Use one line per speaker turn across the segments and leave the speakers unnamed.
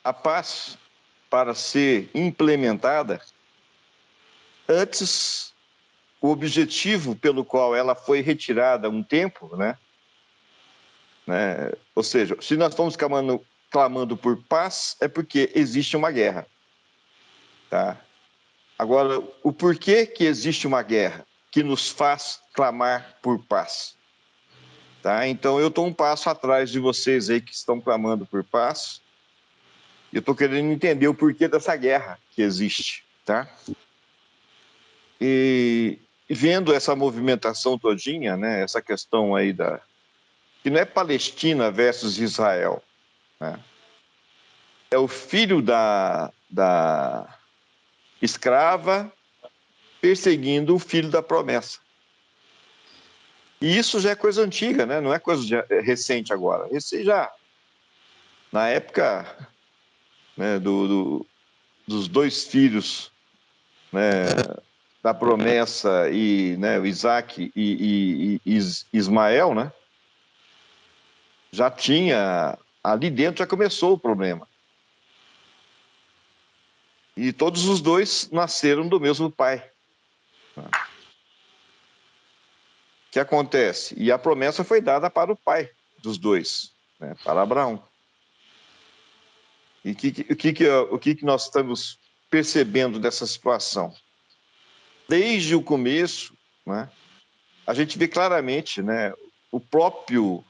A paz, para ser implementada, antes, o objetivo pelo qual ela foi retirada há um tempo, né? Ou seja, se nós estamos clamando por paz, é porque existe uma guerra. Tá? Agora, o porquê que existe uma guerra que nos faz clamar por paz? Tá? Então, eu estou um passo atrás de vocês aí que estão clamando por paz. Eu estou querendo entender o porquê dessa guerra que existe. Tá? E vendo essa movimentação todinha, né, essa questão aí que não é Palestina versus Israel, né? É o filho da escrava perseguindo o filho da promessa. E isso já é coisa antiga, né? Não é coisa recente agora. Esse já, na época, né, dos dois filhos, né, da promessa, e, né, o Isaac e Ismael, né? Já tinha, ali dentro já começou o problema. E todos os dois nasceram do mesmo pai. O que acontece? E a promessa foi dada para o pai dos dois, né, para Abraão. E o que nós estamos percebendo dessa situação? Desde o começo, né, a gente vê claramente, né, o próprio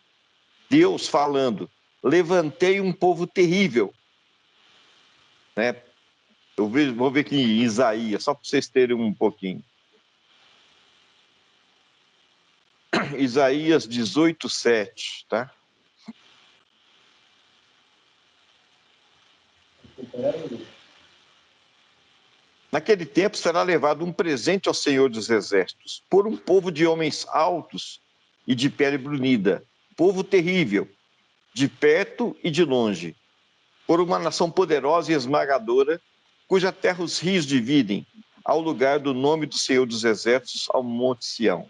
Deus falando: levantei um povo terrível. Né? Vou ver aqui em Isaías, só para vocês terem um pouquinho. Isaías 18:7, tá? Naquele tempo será levado um presente ao Senhor dos Exércitos, por um povo de homens altos e de pele brunida, povo terrível, de perto e de longe, por uma nação poderosa e esmagadora, cuja terra os rios dividem, ao lugar do nome do Senhor dos Exércitos, ao Monte Sião.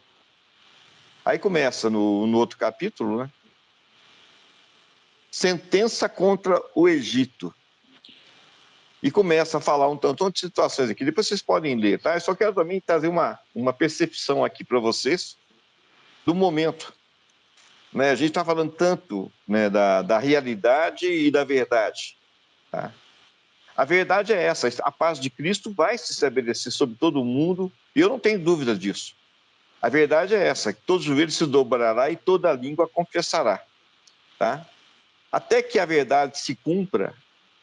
Aí começa no outro capítulo, né? Sentença contra o Egito. E começa a falar um tanto de situações aqui. Depois vocês podem ler, tá? Eu só quero também trazer uma percepção aqui para vocês do momento. Né? A gente está falando tanto, né, da realidade e da verdade. Tá? A verdade é essa: a paz de Cristo vai se estabelecer sobre todo o mundo, e eu não tenho dúvida disso. A verdade é essa: que todo joelho se dobrará e toda língua confessará. Tá? Até que a verdade se cumpra,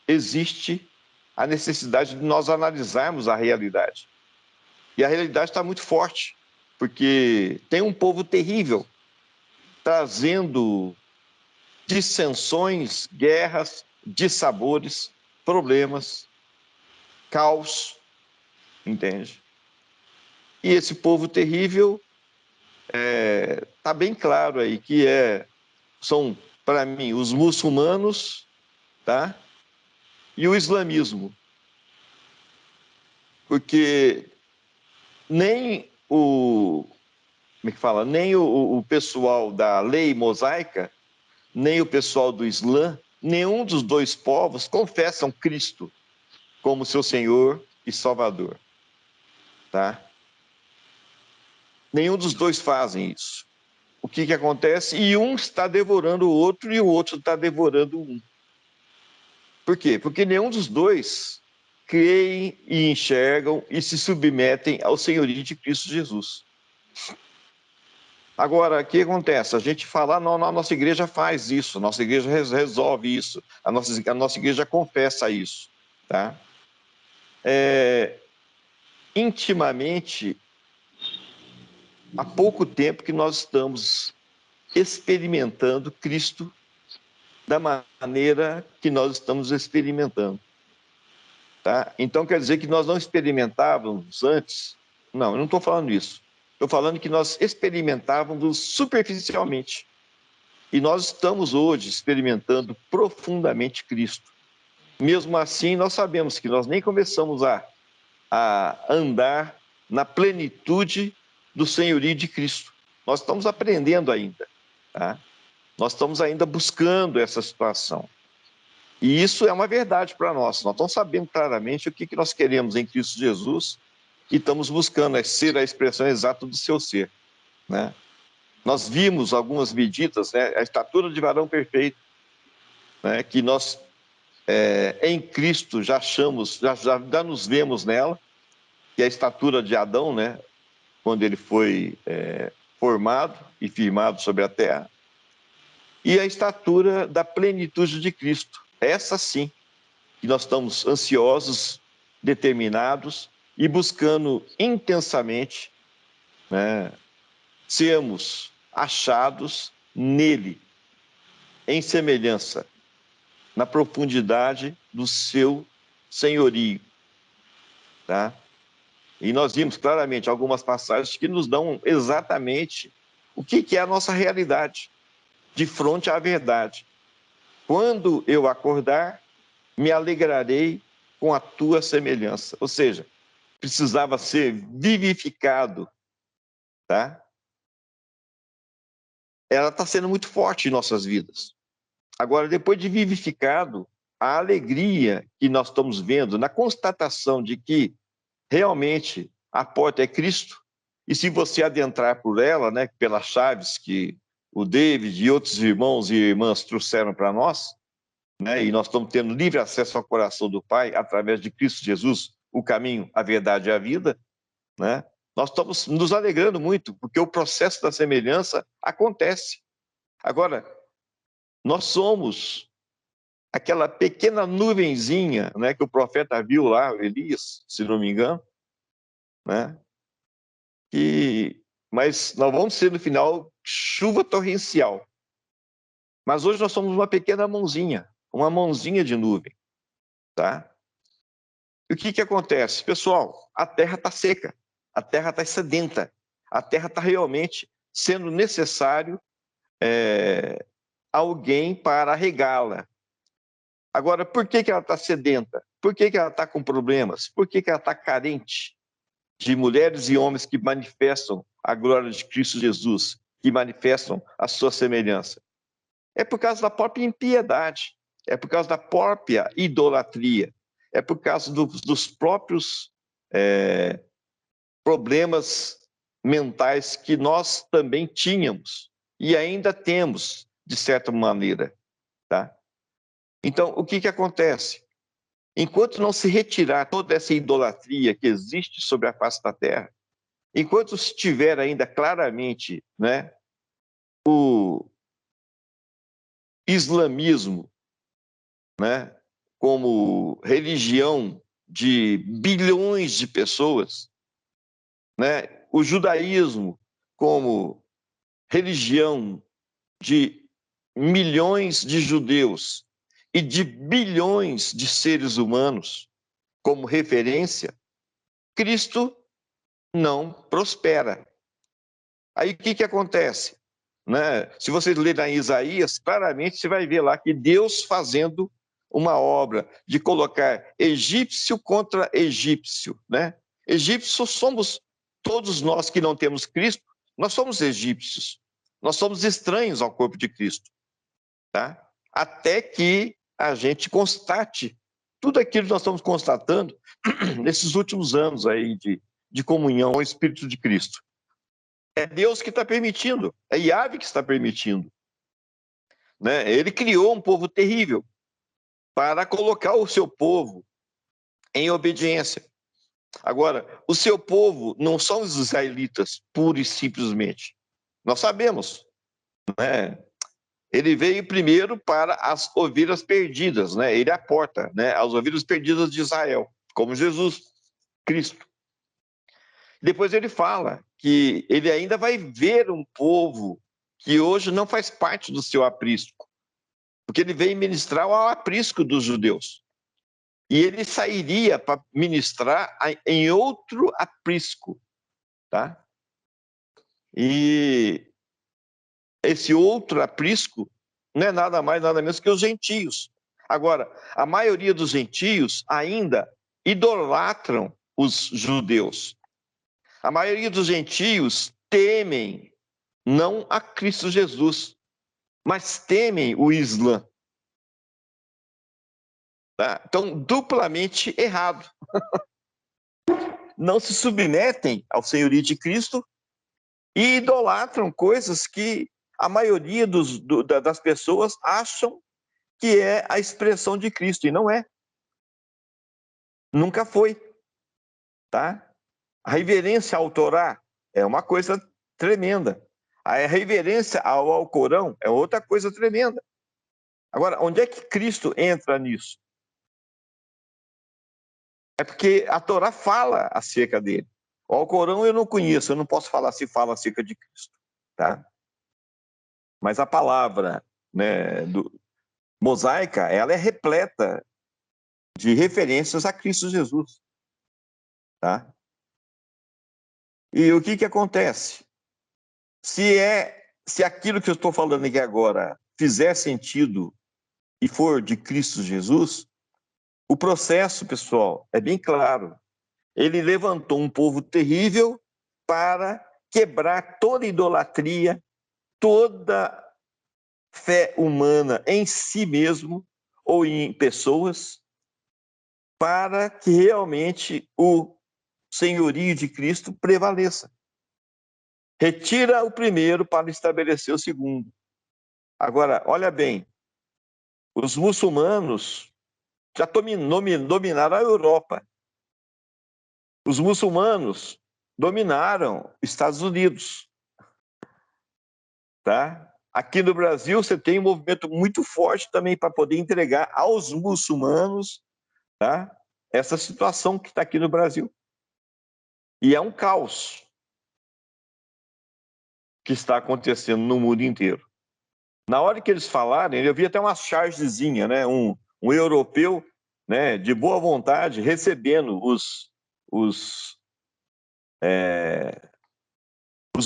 existe a necessidade de nós analisarmos a realidade. E a realidade está muito forte, porque tem um povo terrível trazendo dissensões, guerras, dissabores, problemas, caos, entende? E esse povo terrível está bem claro aí que são, para mim, os muçulmanos, tá? E o islamismo. Porque nem como é que fala? Nem o pessoal da lei mosaica, nem o pessoal do Islã, nenhum dos dois povos confessam Cristo como seu Senhor e Salvador. Tá? Nenhum dos dois fazem isso. O que acontece? E um está devorando o outro e o outro está devorando um. Por quê? Porque nenhum dos dois creem e enxergam e se submetem ao senhorio de Cristo Jesus. Agora, o que acontece? A gente fala: não, a nossa igreja faz isso, a nossa igreja resolve isso, a nossa igreja confessa isso. Tá? Intimamente, há pouco tempo que nós estamos experimentando Cristo da maneira que nós estamos experimentando. Tá? Então, quer dizer que nós não experimentávamos antes? Não, eu não estou falando isso. Estou falando que nós experimentávamos superficialmente. E nós estamos hoje experimentando profundamente Cristo. Mesmo assim, nós sabemos que nós nem começamos a andar na plenitude do senhorio de Cristo. Nós estamos aprendendo ainda. Tá? Nós estamos ainda buscando essa situação. E isso é uma verdade para nós. Nós estamos sabendo claramente o que nós queremos em Cristo Jesus e estamos buscando ser a expressão exata do seu ser, né? Nós vimos algumas medidas, né? A estatura de varão perfeito, né? Que nós, em Cristo, já achamos, já nos vemos nela, que é a estatura de Adão, né? Quando ele foi formado e firmado sobre a terra, e a estatura da plenitude de Cristo. Essa sim, que nós estamos ansiosos, determinados e buscando intensamente, né, sermos achados nele, em semelhança, na profundidade do seu senhorio, tá? E nós vimos claramente algumas passagens que nos dão exatamente o que é a nossa realidade, de frente à verdade. Quando eu acordar, me alegrarei com a tua semelhança. Ou seja, precisava ser vivificado, tá? Ela está sendo muito forte em nossas vidas. Agora, depois de vivificado, a alegria que nós estamos vendo na constatação de que realmente a porta é Cristo, e se você adentrar por ela, né, pelas chaves que o David e outros irmãos e irmãs trouxeram para nós, né, e nós estamos tendo livre acesso ao coração do Pai através de Cristo Jesus, o caminho, a verdade e a vida, né? Nós estamos nos alegrando muito, porque o processo da semelhança acontece. Agora, nós somos aquela pequena nuvenzinha, né, que o profeta viu lá, Elias, se não me engano, né? Mas nós vamos ser, no final, chuva torrencial. Mas hoje nós somos uma pequena mãozinha, uma mãozinha de nuvem, tá? E o que acontece? Pessoal, a terra está seca, a terra está sedenta, a terra está realmente sendo necessário alguém para regá-la. Agora, por que ela está sedenta? Por que ela está com problemas? Por que ela está carente de mulheres e homens que manifestam a glória de Cristo Jesus, que manifestam a sua semelhança? É por causa da própria impiedade, é por causa da própria idolatria, é por causa dos próprios problemas mentais que nós também tínhamos e ainda temos, de certa maneira, tá? Então, o que acontece? Enquanto não se retirar toda essa idolatria que existe sobre a face da terra, enquanto estiver ainda claramente, né, o islamismo, né, como religião de bilhões de pessoas, né, o judaísmo como religião de milhões de judeus e de bilhões de seres humanos como referência, Cristo não prospera. Aí o que acontece? Né? Se você ler em Isaías, claramente você vai ver lá que Deus fazendo uma obra de colocar egípcio contra egípcio, né? Egípcios somos todos nós que não temos Cristo, nós somos egípcios, nós somos estranhos ao corpo de Cristo, tá? Até que a gente constate tudo aquilo que nós estamos constatando nesses últimos anos aí de comunhão com o Espírito de Cristo. É Deus que está permitindo, é Yahvé que está permitindo, né? Ele criou um povo terrível para colocar o seu povo em obediência. Agora, o seu povo não são os israelitas, pura e simplesmente. Nós sabemos, né? Ele veio primeiro para as ovelhas perdidas, né? Ele é a porta, né? As ovelhas perdidas de Israel, como Jesus Cristo. Depois ele fala que ele ainda vai ver um povo que hoje não faz parte do seu aprisco, porque ele veio ministrar o aprisco dos judeus. E ele sairia para ministrar em outro aprisco, tá? E esse outro aprisco não é nada mais, nada menos que os gentios. Agora, a maioria dos gentios ainda idolatram os judeus. A maioria dos gentios temem não a Cristo Jesus, mas temem o Islã. Tá? Então, duplamente errado. Não se submetem ao senhorio de Cristo e idolatram coisas que a maioria das pessoas acham que é a expressão de Cristo, e não é. Nunca foi, tá? A reverência ao Torá é uma coisa tremenda. A reverência ao Alcorão é outra coisa tremenda. Agora, onde é que Cristo entra nisso? É porque a Torá fala acerca dele. O Alcorão eu não conheço, eu não posso falar se fala acerca de Cristo, tá? Mas a palavra, né, mosaica, ela é repleta de referências a Cristo Jesus, tá? E o que acontece? Se aquilo que eu estou falando aqui agora fizer sentido e for de Cristo Jesus, o processo, pessoal, é bem claro. Ele levantou um povo terrível para quebrar toda idolatria, toda fé humana em si mesmo ou em pessoas, para que realmente o senhorio de Cristo prevaleça. Retira o primeiro para estabelecer o segundo. Agora, olha bem, os muçulmanos já dominaram a Europa. Os muçulmanos dominaram Estados Unidos, tá? Aqui no Brasil você tem um movimento muito forte também para poder entregar aos muçulmanos, tá? Essa situação que está aqui no Brasil. E é um caos que está acontecendo no mundo inteiro. Na hora que eles falarem, eu vi até uma chargezinha, né? Um europeu, né, de boa vontade, recebendo os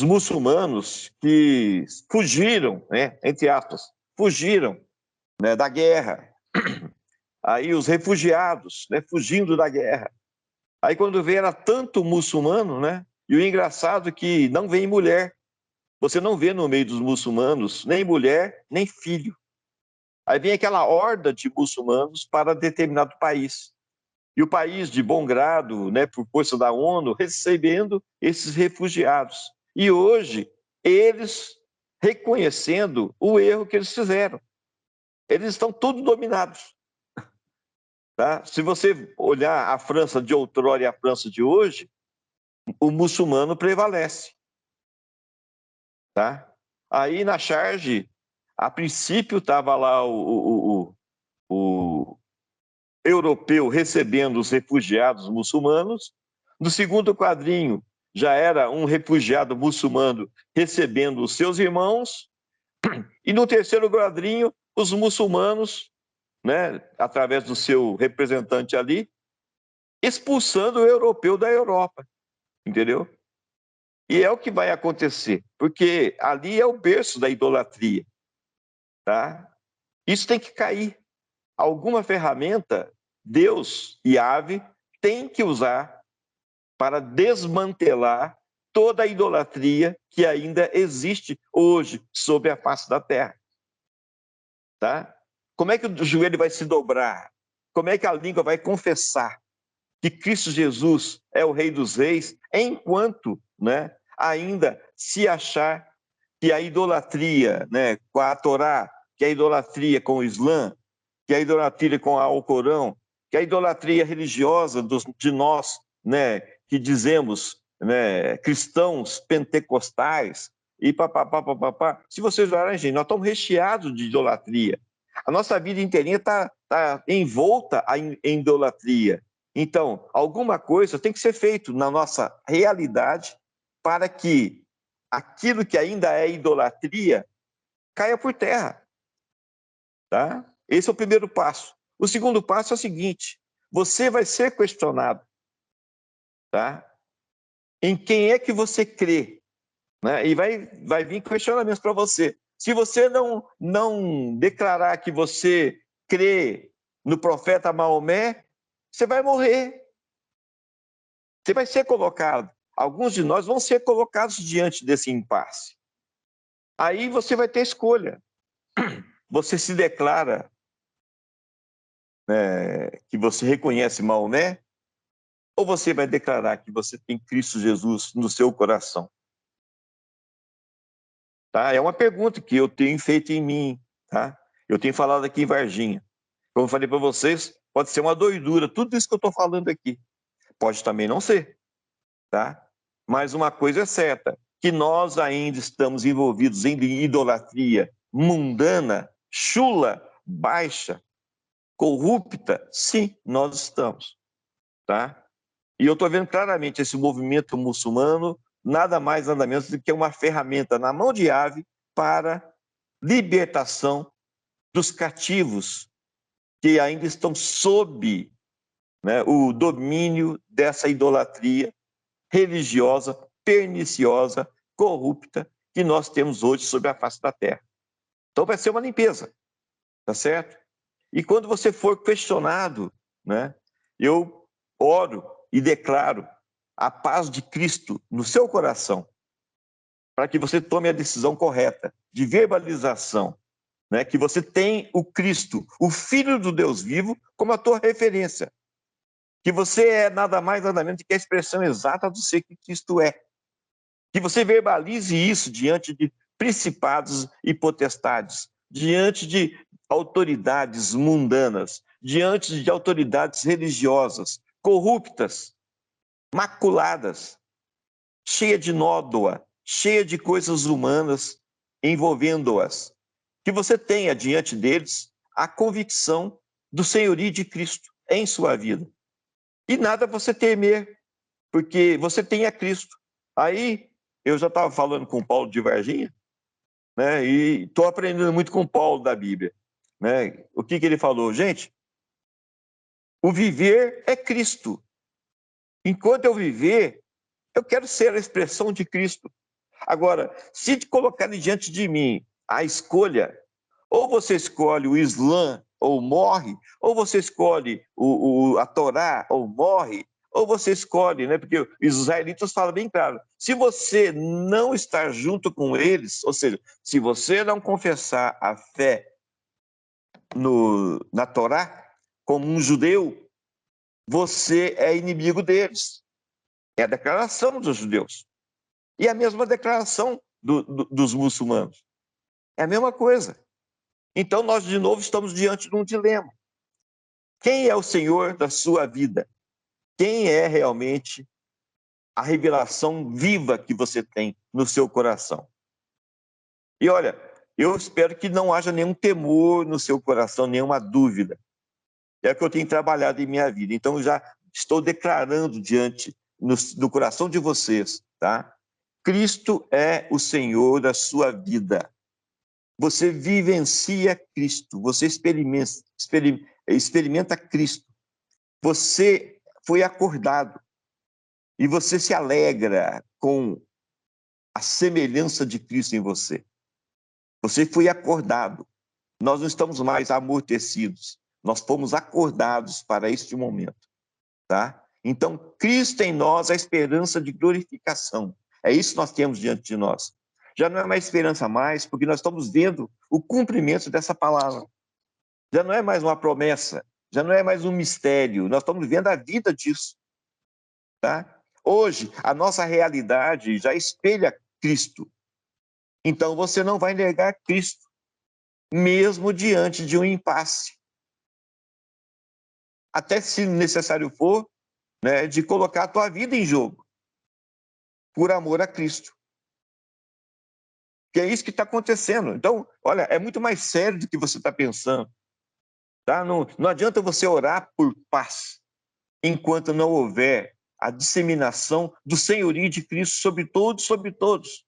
muçulmanos que fugiram, né, entre aspas, fugiram, né, da guerra. Aí os refugiados, né, fugindo da guerra. Aí quando vê era tanto muçulmano, né? E o engraçado é que não vem mulher. Você não vê no meio dos muçulmanos nem mulher, nem filho. Aí vem aquela horda de muçulmanos para determinado país. E o país, de bom grado, né, por força da ONU, recebendo esses refugiados. E hoje, eles reconhecendo o erro que eles fizeram. Eles estão todos dominados. Tá? Se você olhar a França de outrora e a França de hoje, o muçulmano prevalece. Tá? Aí na charge, a princípio estava lá o europeu recebendo os refugiados muçulmanos. No segundo quadrinho, já era um refugiado muçulmano recebendo os seus irmãos. E no terceiro quadrinho, os muçulmanos, né, através do seu representante ali, expulsando o europeu da Europa, entendeu? E é o que vai acontecer, porque ali é o berço da idolatria, tá? Isso tem que cair. Alguma ferramenta, Deus e Ave tem que usar para desmantelar toda a idolatria que ainda existe hoje sobre a face da terra, tá? Como é que o joelho vai se dobrar? Como é que a língua vai confessar que Cristo Jesus é o Rei dos Reis, enquanto, né, ainda se achar que a idolatria, né, com a Torá, que a idolatria com o Islã, que a idolatria com o Alcorão, que a idolatria religiosa de nós, né, que dizemos, né, cristãos pentecostais e papapá. Se vocês olharem, gente, nós estamos recheados de idolatria. A nossa vida inteirinha está envolta em idolatria. Então, alguma coisa tem que ser feito na nossa realidade para que aquilo que ainda é idolatria caia por terra, tá? Esse é o primeiro passo. O segundo passo é o seguinte: você vai ser questionado, tá? Em quem é que você crê, né? E vai vir questionamentos para você. Se você não declarar que você crê no profeta Maomé, você vai morrer. Você vai ser colocado. Alguns de nós vão ser colocados diante desse impasse. Aí você vai ter escolha. Você se declara que você reconhece Maomé, ou você vai declarar que você tem Cristo Jesus no seu coração? Tá? É uma pergunta que eu tenho feito em mim, tá? Eu tenho falado aqui em Varginha. Como eu falei para vocês, pode ser uma doidura, tudo isso que eu estou falando aqui. Pode também não ser, tá? Mas uma coisa é certa, que nós ainda estamos envolvidos em idolatria mundana, chula, baixa, corrupta. Sim, nós estamos, tá? E eu estou vendo claramente esse movimento muçulmano, nada mais, nada menos do que uma ferramenta na mão de ave para libertação dos cativos que ainda estão sob, né, o domínio dessa idolatria religiosa, perniciosa, corrupta que nós temos hoje sobre a face da terra. Então vai ser uma limpeza, tá certo? E quando você for questionado, né, eu oro e declaro a paz de Cristo no seu coração, para que você tome a decisão correta de verbalização, né, que você tem o Cristo, o Filho do Deus vivo, como a tua referência, que você é nada mais, nada menos que a expressão exata do ser que Cristo é. Que você verbalize isso diante de principados e potestades, diante de autoridades mundanas, diante de autoridades religiosas, corruptas, maculadas, cheia de nódoa, cheia de coisas humanas envolvendo-as. Que você tenha diante deles a convicção do senhorio de Cristo em sua vida. E nada você temer, porque você tem a Cristo. Aí, eu já estava falando com o Paulo de Varginha, né, e estou aprendendo muito com o Paulo da Bíblia. Né? O que ele falou? Gente, o viver é Cristo. Enquanto eu viver, eu quero ser a expressão de Cristo. Agora, se colocarem diante de mim a escolha, ou você escolhe o Islã ou morre, ou você escolhe a Torá ou morre, ou você escolhe, né? Porque os israelitas falam bem claro, se você não estar junto com eles, ou seja, se você não confessar a fé na Torá como um judeu, você é inimigo deles. É a declaração dos judeus. E a mesma declaração dos muçulmanos. É a mesma coisa. Então, nós, de novo, estamos diante de um dilema. Quem é o Senhor da sua vida? Quem é realmente a revelação viva que você tem no seu coração? E olha, eu espero que não haja nenhum temor no seu coração, nenhuma dúvida. É o que eu tenho trabalhado em minha vida. Então, eu já estou declarando diante do coração de vocês, tá? Cristo é o Senhor da sua vida. Você vivencia Cristo, você experimenta Cristo. Você foi acordado e você se alegra com a semelhança de Cristo em você. Você foi acordado. Nós não estamos mais amortecidos. Nós fomos acordados para este momento, tá? Então, Cristo em nós é a esperança de glorificação. É isso que nós temos diante de nós. Já não é mais esperança mais, porque nós estamos vendo o cumprimento dessa palavra. Já não é mais uma promessa, já não é mais um mistério. Nós estamos vivendo a vida disso, tá? Hoje, a nossa realidade já espelha Cristo. Então, você não vai negar Cristo, mesmo diante de um impasse. Até se necessário for, né, de colocar a tua vida em jogo, por amor a Cristo. Que é isso que está acontecendo. Então, olha, é muito mais sério do que você está pensando. Tá? Não adianta você orar por paz, enquanto não houver a disseminação do senhorio de Cristo sobre todos, sobre todos.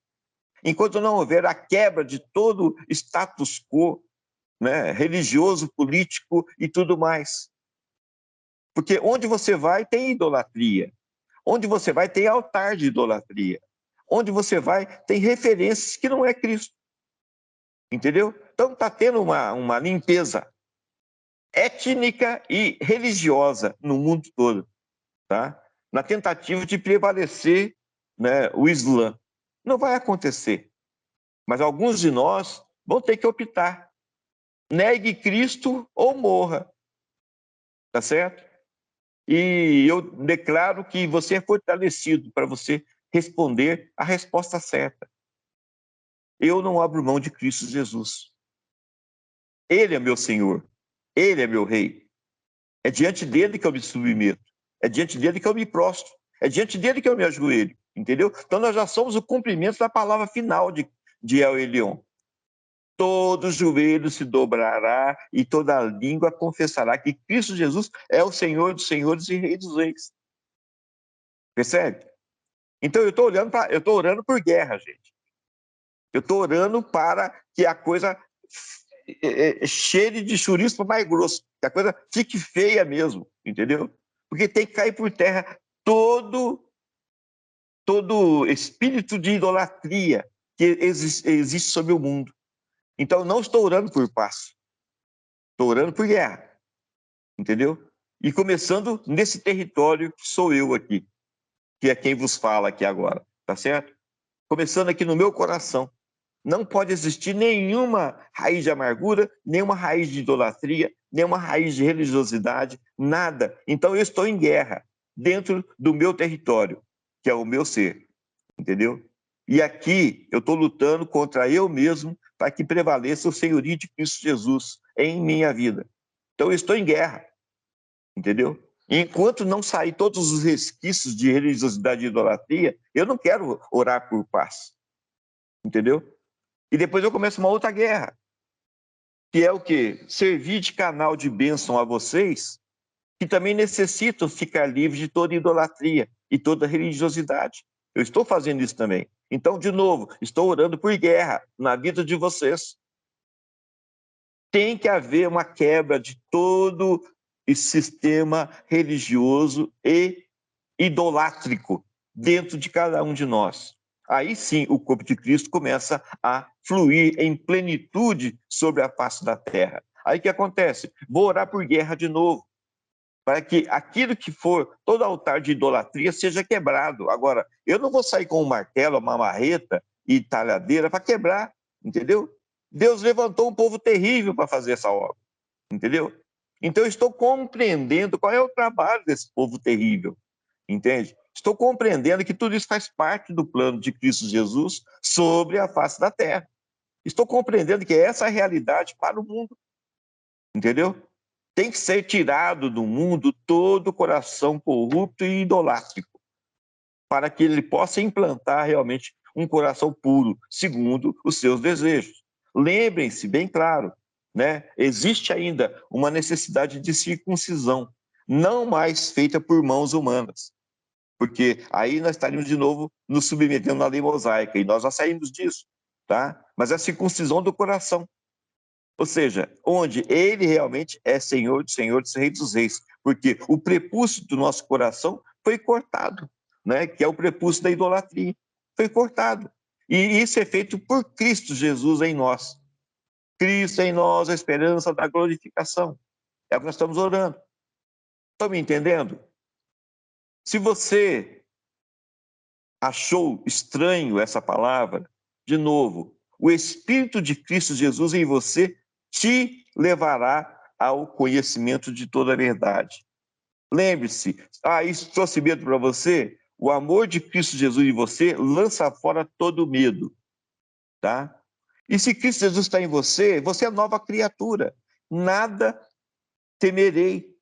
Enquanto não houver a quebra de todo status quo, né, religioso, político e tudo mais. Porque onde você vai tem idolatria. Onde você vai tem altar de idolatria. Onde você vai tem referências que não é Cristo. Entendeu? Então está tendo uma limpeza étnica e religiosa no mundo todo, tá? Na tentativa de prevalecer, né, o Islã. Não vai acontecer. Mas alguns de nós vão ter que optar. Negue Cristo ou morra. tá certo? E eu declaro que você é fortalecido para você responder a resposta certa. Eu não abro mão de Cristo Jesus. Ele é meu Senhor. Ele é meu Rei. É diante dele que eu me submeto. É diante dele que eu me prostro. É diante dele que eu me ajoelho. Entendeu? Então nós já somos o cumprimento da palavra final de El Elyon. Todo joelho se dobrará e toda língua confessará que Cristo Jesus é o Senhor dos senhores e Rei dos reis. Percebe? Então eu estou orando por guerra, gente. Eu estou orando para que a coisa cheire de chouriço mais grosso, que a coisa fique feia mesmo, entendeu? Porque tem que cair por terra todo espírito de idolatria que existe sobre o mundo. Então, não estou orando por paz, estou orando por guerra, entendeu? E começando nesse território que sou eu aqui, que é quem vos fala aqui agora, tá certo? Começando aqui no meu coração. Não pode existir nenhuma raiz de amargura, nenhuma raiz de idolatria, nenhuma raiz de religiosidade, nada. Então eu estou em guerra dentro do meu território, que é o meu ser, entendeu? E aqui eu estou lutando contra eu mesmo para que prevaleça o senhorio de Cristo Jesus em minha vida. Então eu estou em guerra, entendeu? Enquanto não sair todos os resquícios de religiosidade e idolatria, eu não quero orar por paz, entendeu? E depois eu começo uma outra guerra, que é o quê? Servir de canal de bênção a vocês, que também necessitam ficar livres de toda idolatria e toda religiosidade. Eu estou fazendo isso também. Então, de novo, estou orando por guerra na vida de vocês. Tem que haver uma quebra de todo esse sistema religioso e idolátrico dentro de cada um de nós. Aí sim o corpo de Cristo começa a fluir em plenitude sobre a face da terra. Aí o que acontece? Vou orar por guerra de novo, para que aquilo que for todo altar de idolatria seja quebrado. Agora, eu não vou sair com um martelo, uma marreta e talhadeira para quebrar, entendeu? Deus levantou um povo terrível para fazer essa obra, entendeu? Então eu estou compreendendo qual é o trabalho desse povo terrível, entende? Estou compreendendo que tudo isso faz parte do plano de Cristo Jesus sobre a face da terra. Estou compreendendo que essa é a realidade para o mundo, entendeu? Tem que ser tirado do mundo todo o coração corrupto e idolátrico, para que ele possa implantar realmente um coração puro, segundo os seus desejos. Lembrem-se, bem claro, né? Existe ainda uma necessidade de circuncisão, não mais feita por mãos humanas, porque aí nós estaríamos de novo nos submetendo à lei mosaica, e nós já saímos disso, tá? Mas a circuncisão do coração, ou seja, onde ele realmente é Senhor dos senhores, Rei dos reis, porque o prepúcio do nosso coração foi cortado, né? Que é o prepúcio da idolatria, foi cortado. E isso é feito por Cristo Jesus em nós. Cristo em nós, a esperança da glorificação. É o que nós estamos orando. Estão me entendendo? Se você achou estranho essa palavra, de novo, o Espírito de Cristo Jesus em você te levará ao conhecimento de toda a verdade. Lembre-se, isso trouxe medo para você? O amor de Cristo Jesus em você lança fora todo medo, tá? E se Cristo Jesus está em você, você é nova criatura. Nada temerei.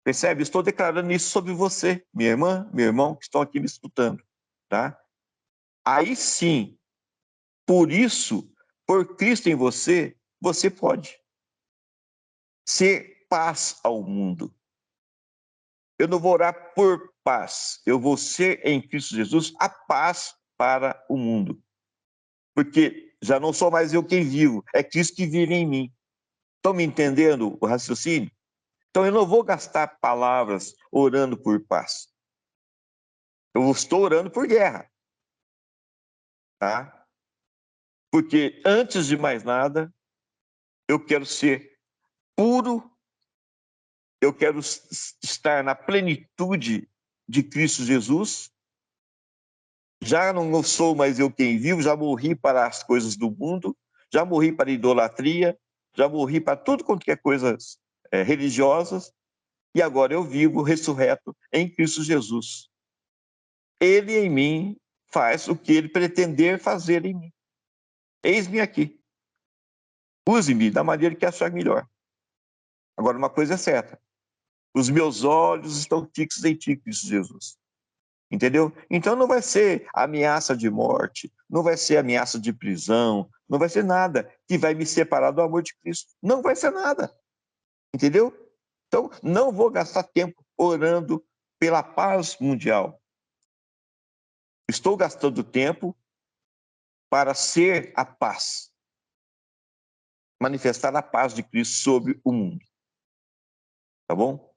Percebe? Estou declarando isso sobre você, minha irmã, meu irmão, que estão aqui me escutando, tá? Aí sim, por isso, por Cristo em você, você pode ser paz ao mundo. Eu não vou orar por paz, eu vou ser em Cristo Jesus a paz para o mundo. Porque já não sou mais eu quem vivo, é Cristo que vive em mim. Estão me entendendo o raciocínio? Então eu não vou gastar palavras orando por paz. Eu estou orando por guerra, tá? Porque antes de mais nada, eu quero ser puro, eu quero estar na plenitude de Cristo Jesus. Já não sou mais eu quem vivo, já morri para as coisas do mundo, já morri para a idolatria, já morri para tudo quanto é coisas religiosas, e agora eu vivo ressurreto em Cristo Jesus. Ele em mim faz o que ele pretender fazer em mim. Eis-me aqui. Use-me da maneira que achar melhor. Agora, uma coisa é certa: os meus olhos estão fixos em ti, Cristo Jesus. Entendeu? Então não vai ser ameaça de morte, não vai ser ameaça de prisão, não vai ser nada que vai me separar do amor de Cristo. Não vai ser nada. Entendeu? Então, não vou gastar tempo orando pela paz mundial. Estou gastando tempo para ser a paz, manifestar a paz de Cristo sobre o mundo. Tá bom?